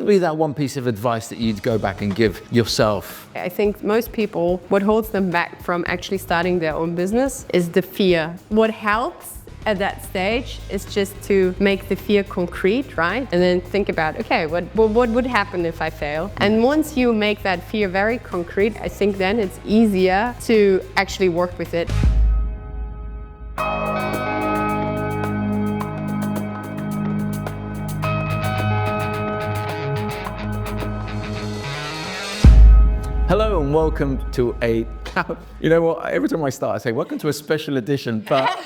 would be that one piece of advice that you'd go back and give yourself? I think most people, what holds them back from actually starting their own business is the fear. What helps at that stage is just to make the fear concrete, right? And then think about, okay, what would happen if I fail? And once you make that fear very concrete, I think then it's easier to actually work with it. Hello and welcome to you know what, every time I start I say welcome to a special edition, but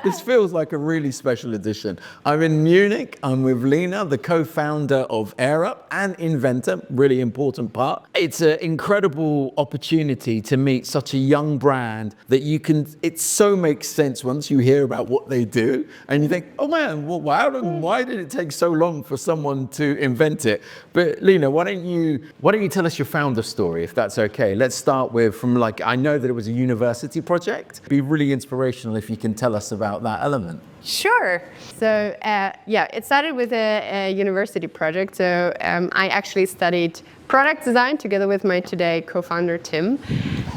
this feels like a really special edition. I'm in Munich, I'm with Lena, the co-founder of Europe and inventor, really important part. It's an incredible opportunity to meet such a young brand that it so makes sense once you hear about what they do and you think, oh man, well, why did it take so long for someone to invent it? But Lena, why don't you tell us your founder story, if that's okay? Let's start with I know that it was a university project. It'd be really inspirational if you can tell us about that element. Sure. So it started with a university project. So I actually studied product design together with my today co-founder Tim,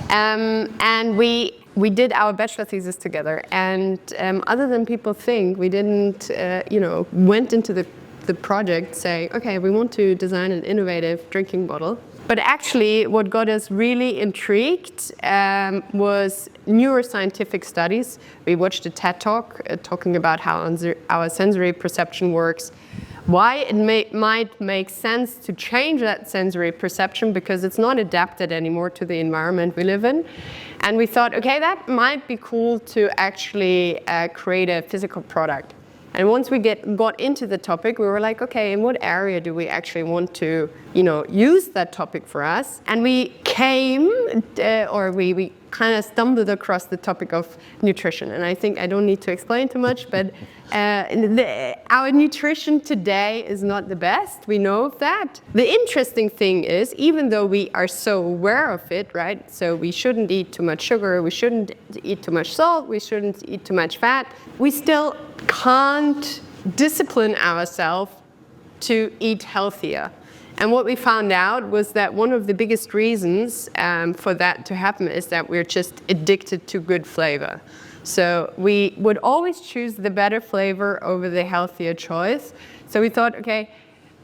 and we did our bachelor thesis together. And other than people think, we didn't went into the project say, okay, we want to design an innovative drinking bottle. But actually, what got us really intrigued was neuroscientific studies. We watched a TED Talk talking about how our sensory perception works, why it might make sense to change that sensory perception because it's not adapted anymore to the environment we live in. And we thought, okay, that might be cool to actually create a physical product. And once we got into the topic, we were like, okay, in what area do we actually want to, use that topic for us? And we we kind of stumbled across the topic of nutrition. And I think I don't need to explain too much, but our nutrition today is not the best. We know of that. The interesting thing is, even though we are so aware of it, right? So we shouldn't eat too much sugar, we shouldn't eat too much salt, we shouldn't eat too much fat. We still can't discipline ourselves to eat healthier. And what we found out was that one of the biggest reasons for that to happen is that we're just addicted to good flavor. So we would always choose the better flavor over the healthier choice. So we thought, okay,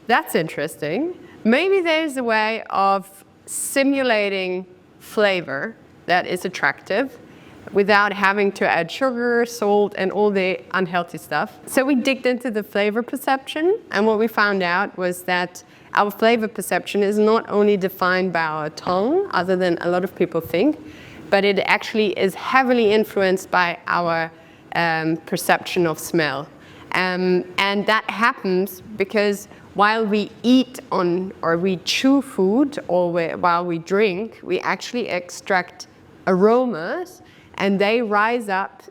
that's interesting. Maybe there's a way of simulating flavor that is attractive without having to add sugar, salt, and all the unhealthy stuff. So we digged into the flavor perception, and what we found out was that our flavor perception is not only defined by our tongue, other than a lot of people think, but it actually is heavily influenced by our perception of smell. And that happens because while we eat or we chew food or while we drink, we actually extract aromas, and they rise up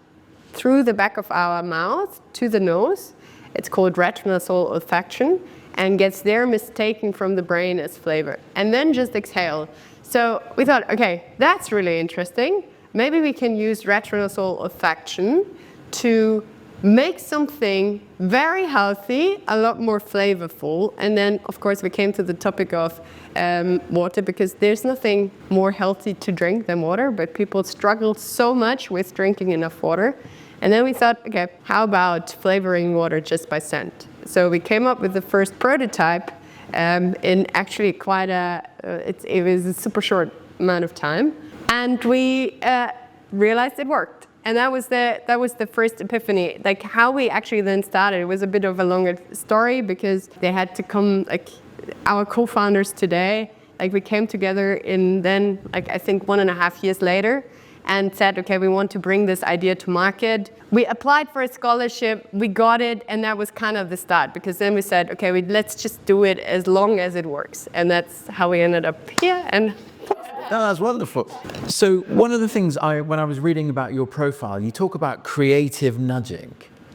through the back of our mouth to the nose. It's called retronasal olfaction, and gets there mistaken from the brain as flavor, and then just exhale. So we thought, okay, that's really interesting. Maybe we can use retronasal olfaction to make something very healthy, a lot more flavorful. And then, of course, we came to the topic of water, because there's nothing more healthy to drink than water, but people struggle so much with drinking enough water. And then we thought, okay, how about flavoring water just by scent? So we came up with the first prototype in actually it was a super short amount of time, and we realized it worked. And that was the first epiphany. Like how we actually then started, it was a bit of a longer story because they had to come, like our co-founders today, like we came together in then, like I think 1.5 years later, and said, okay, we want to bring this idea to market. We applied for a scholarship, we got it, and that was kind of the start, because then we said, okay, let's just do it as long as it works. And that's how we ended up here. And no, that's wonderful. So one of the things when I was reading about your profile, you talk about creative nudging.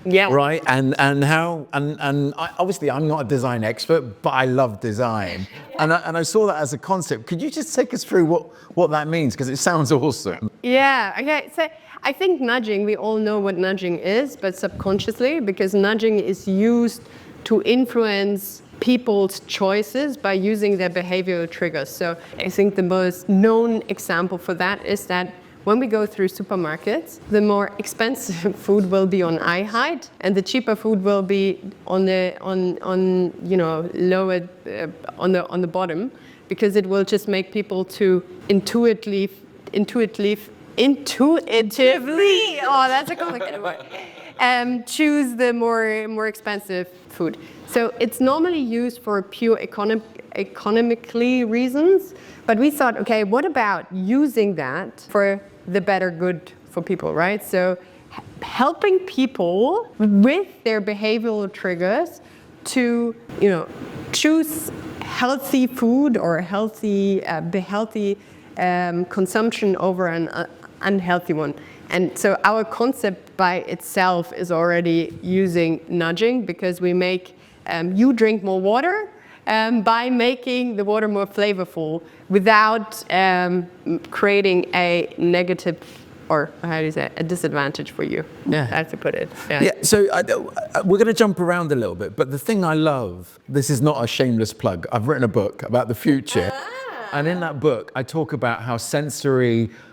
Yeah. Right, and obviously I'm not a design expert, but I love design, and I saw that as a concept. Could you just take us through what that means, because it sounds awesome? Yeah. Okay. So I think nudging, we all know what nudging is, but subconsciously, because nudging is used to influence people's choices by using their behavioral triggers. So I think the most known example for that is that when we go through supermarkets, the more expensive food will be on eye height, and the cheaper food will be on the lower on the bottom, because it will just make people to intuitively. Oh, that's a complicated word. Choose the more expensive food. So it's normally used for pure economically reasons, but we thought, okay, what about using that for the better good for people, right? So helping people with their behavioral triggers to, choose healthy food or healthy consumption over an unhealthy one. And so our concept by itself is already using nudging, because we make you drink more water by making the water more flavorful without creating a negative, or how do you say, a disadvantage for you. Yeah. That's to put it. Yeah, so we're going to jump around a little bit, but the thing I love, this is not a shameless plug, I've written a book about the future. And in that book, I talk about how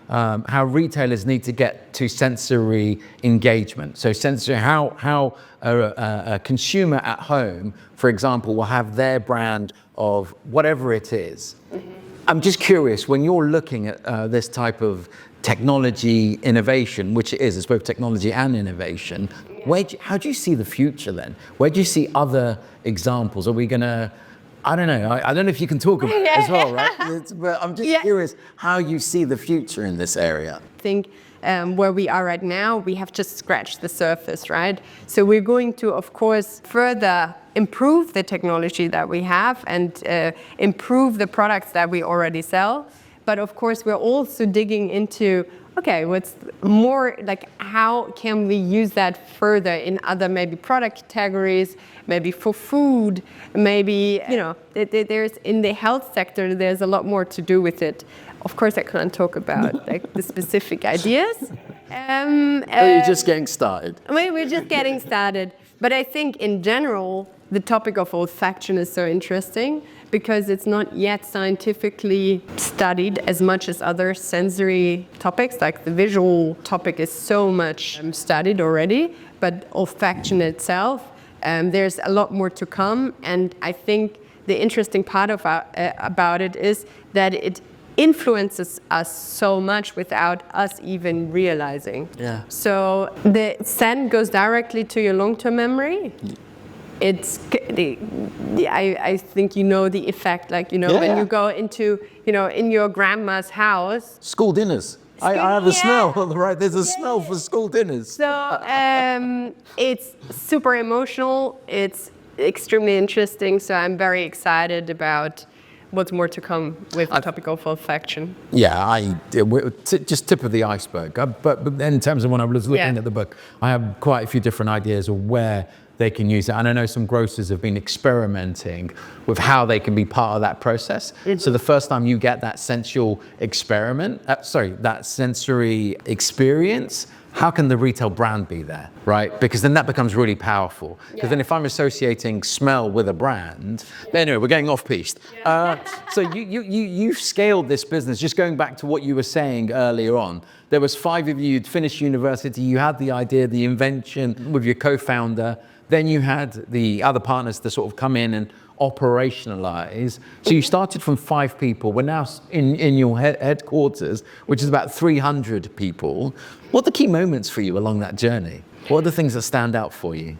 how retailers need to get to sensory engagement. So sensory, how a consumer at home, for example, will have their brand of whatever it is. Mm-hmm. I'm just curious, when you're looking at this type of technology innovation, which it is, it's both technology and innovation, how do you see the future then? Where do you see other examples? Are we going to, I don't know. I don't know if you can talk about it as well, right? But I'm just curious how you see the future in this area. I think where we are right now, we have just scratched the surface, right? So we're going to, of course, further improve the technology that we have and improve the products that we already sell. But of course, we're also digging into, okay, what's more, like, how can we use that further in other maybe product categories, maybe for food, maybe, there's in the health sector, there's a lot more to do with it. Of course, I can't talk about like the specific ideas. You're just getting started. We're just getting started. But I think in general, the topic of olfaction is so interesting because it's not yet scientifically studied as much as other sensory topics. Like the visual topic is so much studied already, but olfaction itself, there's a lot more to come. And I think the interesting part about it is that it influences us so much without us even realizing. Yeah. So the scent goes directly to your long-term memory. It's, I think you know the effect, like, when you go into, in your grandma's house. School dinners. I have a smell on the right. There's a smell for school dinners. So it's super emotional. It's extremely interesting. So I'm very excited about what's more to come with the topic of olfaction. Yeah, just tip of the iceberg. But in terms of when I was looking at the book, I have quite a few different ideas of where they can use it. And I know some grocers have been experimenting with how they can be part of that process. Mm-hmm. So the first time you get that sensual that sensory experience, how can the retail brand be there, right? Because then that becomes really powerful. Because then if I'm associating smell with a brand, anyway, we're getting off piste. So you've scaled this business. Just going back to what you were saying earlier on, there was 5 of you, you'd finished university, you had the idea, the invention with your co-founder, then you had the other partners to sort of come in and operationalize. So you started from 5 people. We're now in your headquarters, which is about 300 people. What are the key moments for you along that journey? What are the things that stand out for you?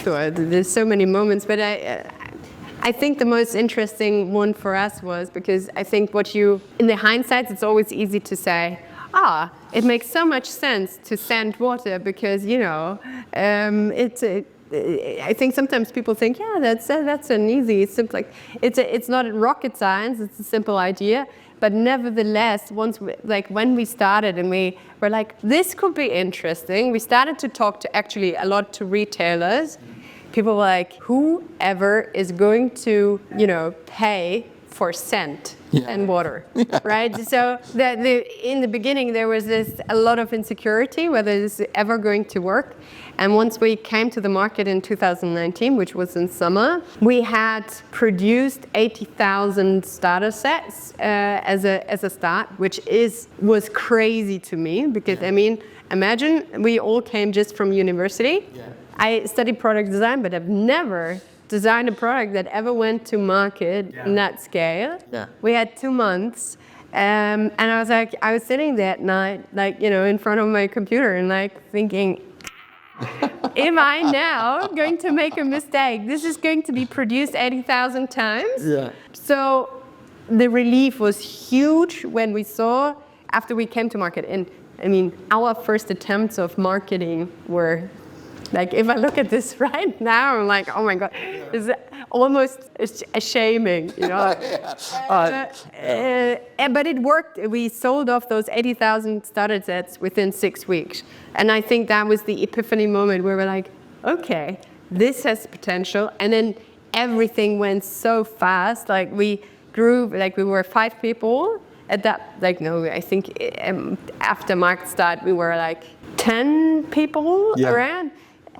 There's so many moments, but I think the most interesting one for us was because I think in the hindsight, it's always easy to say, it makes so much sense to scent water because, I think sometimes people think, that's an easy, it's simple. It's not rocket science, it's a simple idea. But nevertheless, when we started and we were like, this could be interesting, we started to talk to actually a lot to retailers. People were like, whoever is going to, pay for scent and water, right? So in the beginning, there was a lot of insecurity whether this is ever going to work. And once we came to the market in 2019, which was in summer, we had produced 80,000 starter sets as a start, which was crazy to me because, I mean, imagine we all came just from university. Yeah. I studied product design, but I've never designed a product that ever went to market in that scale. Yeah. We had 2 months. And I was sitting there at night, like, you know, in front of my computer and like thinking, am I now going to make a mistake? This is going to be produced 80,000 times. Yeah. So the relief was huge when we saw after we came to market. And I mean, our first attempts of marketing were like, if I look at this right now, I'm like, oh my God, it's almost shaming, you know. But it worked. We sold off those 80,000 starter sets within 6 weeks. And I think that was the epiphany moment where we're like, okay, this has potential. And then everything went so fast. Like we grew, like we were 5 people at that, like, no, I think after market start, we were like 10 people around.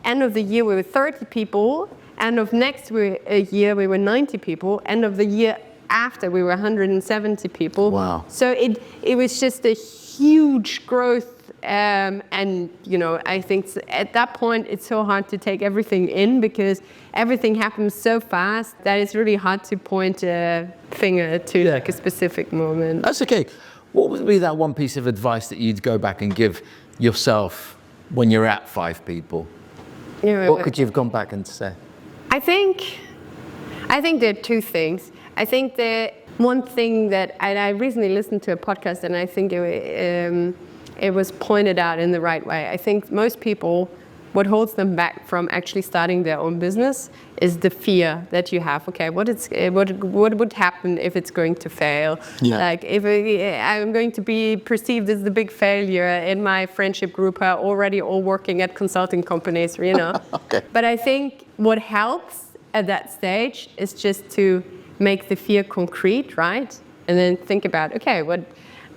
End of the year, we were 30 people. End of next year, we were 90 people. End of the year after, we were 170 people. Wow. So it was just a huge growth. And, you know, I think at that point, it's so hard to take everything in because everything happens so fast that it's really hard to point a finger to like a specific moment. That's okay. What would be that one piece of advice that you'd go back and give yourself when you're at 5 people? What could you have gone back and say? I think there are 2 things. I think that one thing that I recently listened to a podcast and I think it was pointed out in the right way. I think most people, what holds them back from actually starting their own business is the fear that you have. Okay, what would happen if it's going to fail? Yeah. Like if I'm going to be perceived as the big failure in my friendship group are already all working at consulting companies, you know. Okay. But I think what helps at that stage is just to make the fear concrete, right? And then think about, okay, what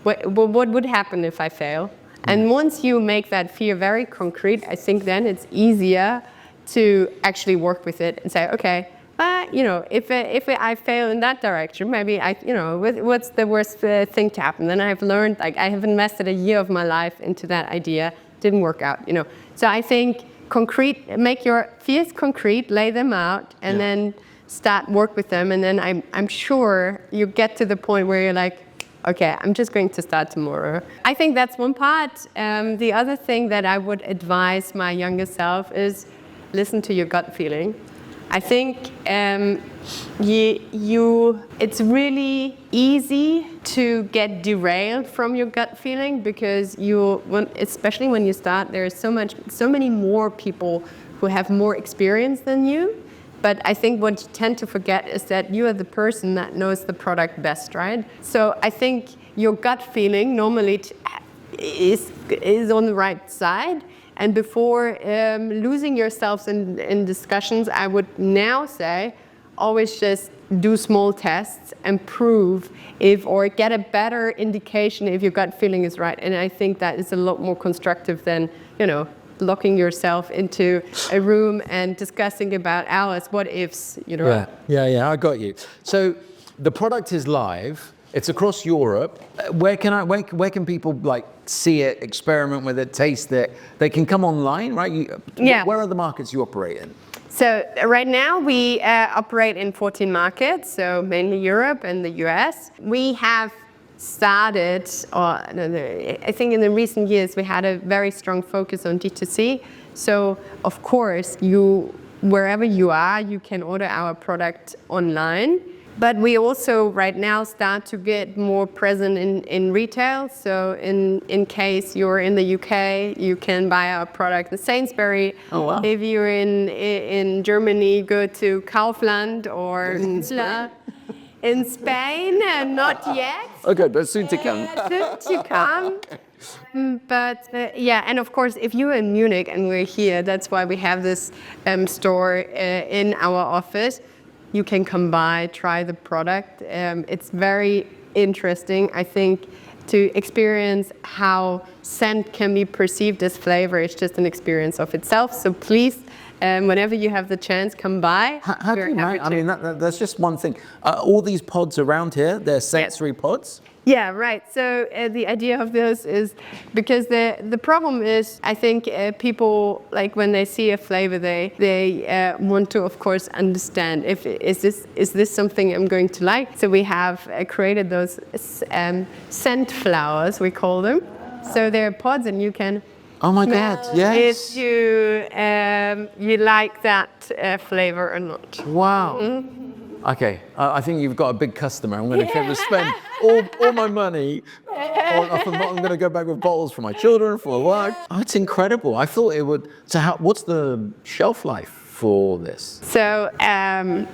would happen if I fail? And once you make that fear very concrete, I think then it's easier to actually work with it and say, okay, you know, if I fail in that direction, maybe what's the worst thing to happen? Then I've learned, like I have invested a year of my life into that idea, didn't work out, you know. So I think make your fears concrete, lay them out, and then start work with them. And then I'm sure you get to the point where you're like, okay, I'm just going to start tomorrow. I think that's one part. The other thing that I would advise my younger self is listen to your gut feeling. I think it's really easy to get derailed from your gut feeling because especially when you start, there's so many more people who have more experience than you. But I think what you tend to forget is that you are the person that knows the product best, right? So I think your gut feeling normally is on the right side. And before losing yourselves in discussions, I would now say always just do small tests and prove or get a better indication if your gut feeling is right. And I think that is a lot more constructive than, you know, locking yourself into a room and discussing about hours, what ifs, you know. Yeah, I got you. So the product is live. It's across Europe. Where can people like see it, experiment with it, taste it? They can come online, right? Where are the markets you operate in? So right now we operate in 14 markets, so mainly Europe and the US. We have started, I think in the recent years, we had a very strong focus on D2C. So of course, wherever you are, you can order our product online. But we also right now start to get more present in retail. So in case you're in the UK, you can buy our product at Sainsbury. Oh, wow. If you're in Germany, go to Kaufland or in Spain, not yet. Okay, but soon to come. Soon to come. But and of course, if you're in Munich and we're here, that's why we have this store in our office. you can come by, try the product. It's very interesting, I think, to experience how scent can be perceived as flavor. It's just an experience of itself. So please, whenever you have the chance, come by. How do you manage? I mean, that's just one thing. All these pods around here, they're sensory pods? Yeah, right. So the idea of this is because the problem is, I think people, like when they see a flavor, they want to, of course, understand is this something I'm going to like. So we have created those scent flowers, we call them. So they're pods, and you can. Oh my God! Yes. If you like that flavor or not. Wow. Mm-hmm. Okay, I think you've got a big customer. I'm going to spend all my money I'm going to go back with bottles for my children, for my wife. Oh, it's incredible. I thought it would. So what's the shelf life for this? So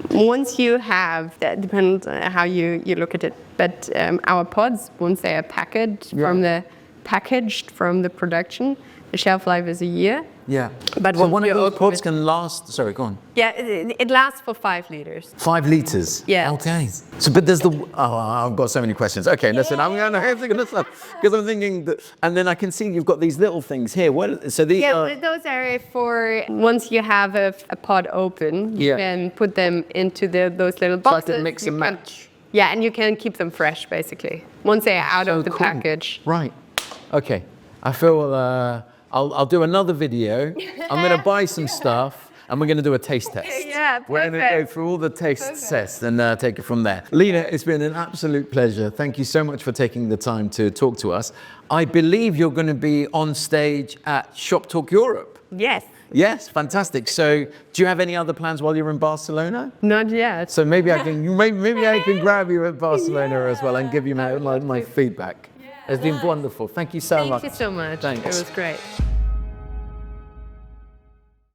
once you have, that depends on how you look at it, but our pods, once they are packaged from the production, the shelf life is a year. Yeah. But so one of those pods can last, sorry, go on. Yeah, it lasts for 5 liters. 5 liters? Yeah. Okay. So, but there's I've got so many questions. Okay, listen, I'm going to have to this up because I'm thinking that, and then I can see you've got these little things here. So these those are for, once you have a pod open, you can put them into those little boxes. So I can mix and match. Yeah, and you can keep them fresh, basically, once they're out of the package. Right. Okay. I feel I'll do another video. I'm going to buy some stuff, and we're going to do a taste test. Yeah, perfect. We're going to go through all the taste tests and take it from there. Lena, it's been an absolute pleasure. Thank you so much for taking the time to talk to us. I believe you're going to be on stage at Shoptalk Europe. Yes. Yes, fantastic. So, do you have any other plans while you're in Barcelona? Not yet. So maybe I can grab you at Barcelona as well and give you my feedback. It's been wonderful. Thank you so much. Thank you so much. Thanks. It was great.